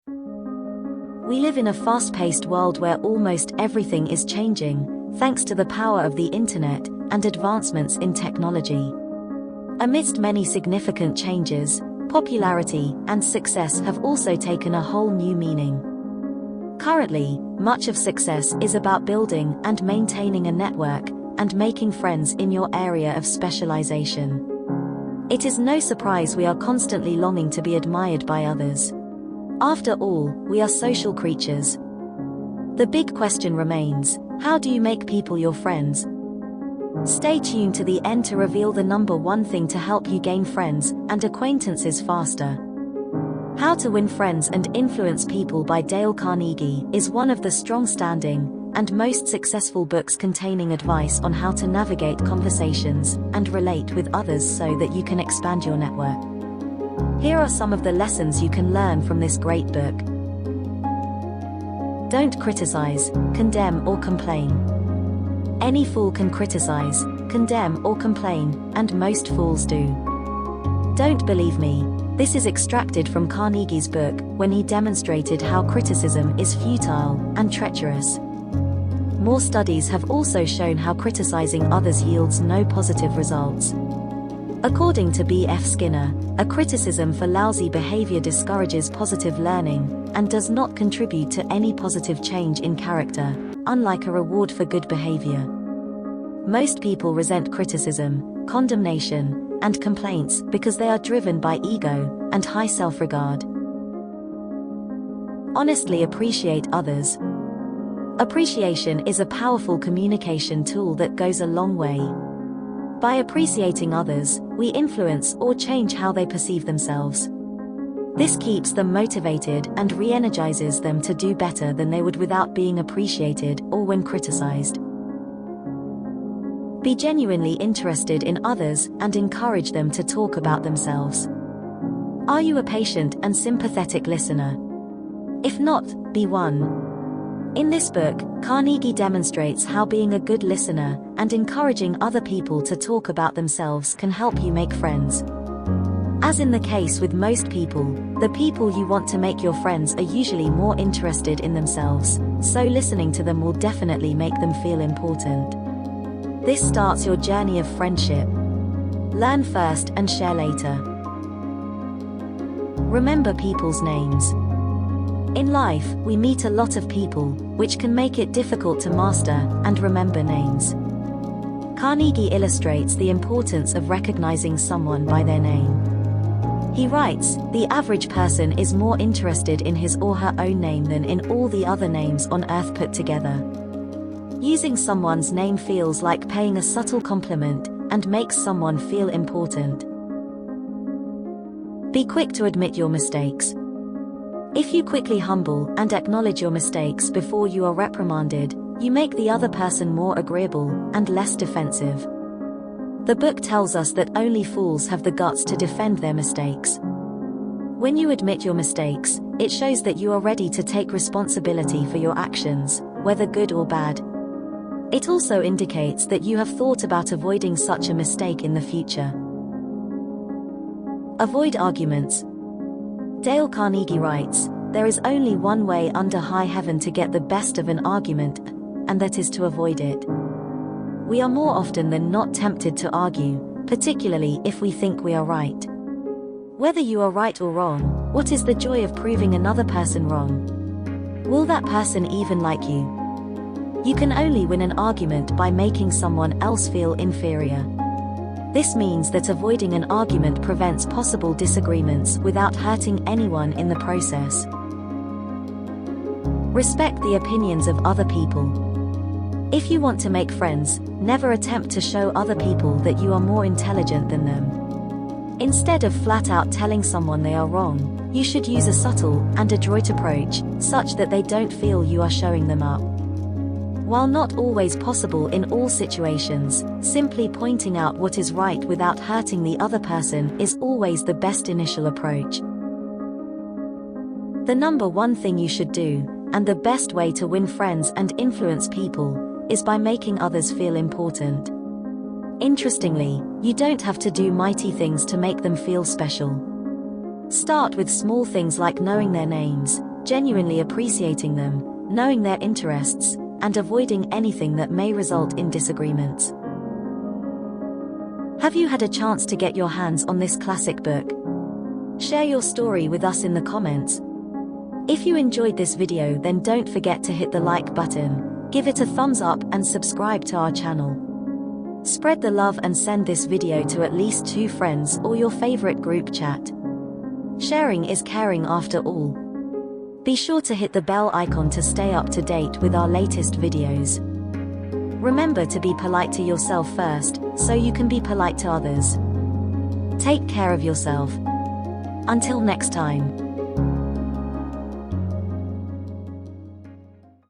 We live in a fast-paced world where almost everything is changing, thanks to the power of the internet and advancements in technology. Amidst many significant changes, popularity and success have also taken a whole new meaning. Currently, much of success is about building and maintaining a network and making friends in your area of specialization. It is no surprise we are constantly longing to be admired by others. After all, we are social creatures. The big question remains, how do you make people your friends? Stay tuned to the end to reveal the number one thing to help you gain friends and acquaintances faster. How to Win Friends and Influence People by Dale Carnegie is one of the strong-standing and most successful books containing advice on how to navigate conversations and relate with others so that you can expand your network. Here are some of the lessons you can learn from this great book. Don't criticize, condemn or complain. Any fool can criticize, condemn or complain, and most fools do. Don't believe me. This is extracted from Carnegie's book when he demonstrated how criticism is futile and treacherous. More studies have also shown how criticizing others yields no positive results. According to B.F. Skinner, a criticism for lousy behavior discourages positive learning and does not contribute to any positive change in character, unlike a reward for good behavior. Most people resent criticism, condemnation, and complaints because they are driven by ego and high self-regard. Honestly appreciate others. Appreciation is a powerful communication tool that goes a long way. By appreciating others, we influence or change how they perceive themselves. This keeps them motivated and re-energizes them to do better than they would without being appreciated or when criticized. Be genuinely interested in others and encourage them to talk about themselves. Are you a patient and sympathetic listener? If not, be one. In this book, Carnegie demonstrates how being a good listener and encouraging other people to talk about themselves can help you make friends. As in the case with most people, the people you want to make your friends are usually more interested in themselves, so listening to them will definitely make them feel important. This starts your journey of friendship. Learn first and share later. Remember people's names. In life, we meet a lot of people, which can make it difficult to master and remember names. Carnegie illustrates the importance of recognizing someone by their name. He writes, the average person is more interested in his or her own name than in all the other names on earth put together. Using someone's name feels like paying a subtle compliment and makes someone feel important. Be quick to admit your mistakes. If you quickly humble and acknowledge your mistakes before you are reprimanded, you make the other person more agreeable and less defensive. The book tells us that only fools have the guts to defend their mistakes. When you admit your mistakes, it shows that you are ready to take responsibility for your actions, whether good or bad. It also indicates that you have thought about avoiding such a mistake in the future. Avoid arguments. Dale Carnegie writes, there is only one way under high heaven to get the best of an argument, and that is to avoid it. We are more often than not tempted to argue, particularly if we think we are right. Whether you are right or wrong, what is the joy of proving another person wrong? Will that person even like you? You can only win an argument by making someone else feel inferior. This means that avoiding an argument prevents possible disagreements without hurting anyone in the process. Respect the opinions of other people. If you want to make friends, never attempt to show other people that you are more intelligent than them. Instead of flat out telling someone they are wrong, you should use a subtle and adroit approach, such that they don't feel you are showing them up. While not always possible in all situations, simply pointing out what is right without hurting the other person is always the best initial approach. The number one thing you should do, and the best way to win friends and influence people, is by making others feel important. Interestingly, you don't have to do mighty things to make them feel special. Start with small things like knowing their names, genuinely appreciating them, knowing their interests, and avoiding anything that may result in disagreements. Have you had a chance to get your hands on this classic book? Share your story with us in the comments. If you enjoyed this video, then don't forget to hit the like button, give it a thumbs up and subscribe to our channel. Spread the love and send this video to at least 2 friends or your favorite group chat. Sharing is caring after all. Be sure to hit the bell icon to stay up to date with our latest videos. Remember to be polite to yourself first, so you can be polite to others. Take care of yourself. Until next time.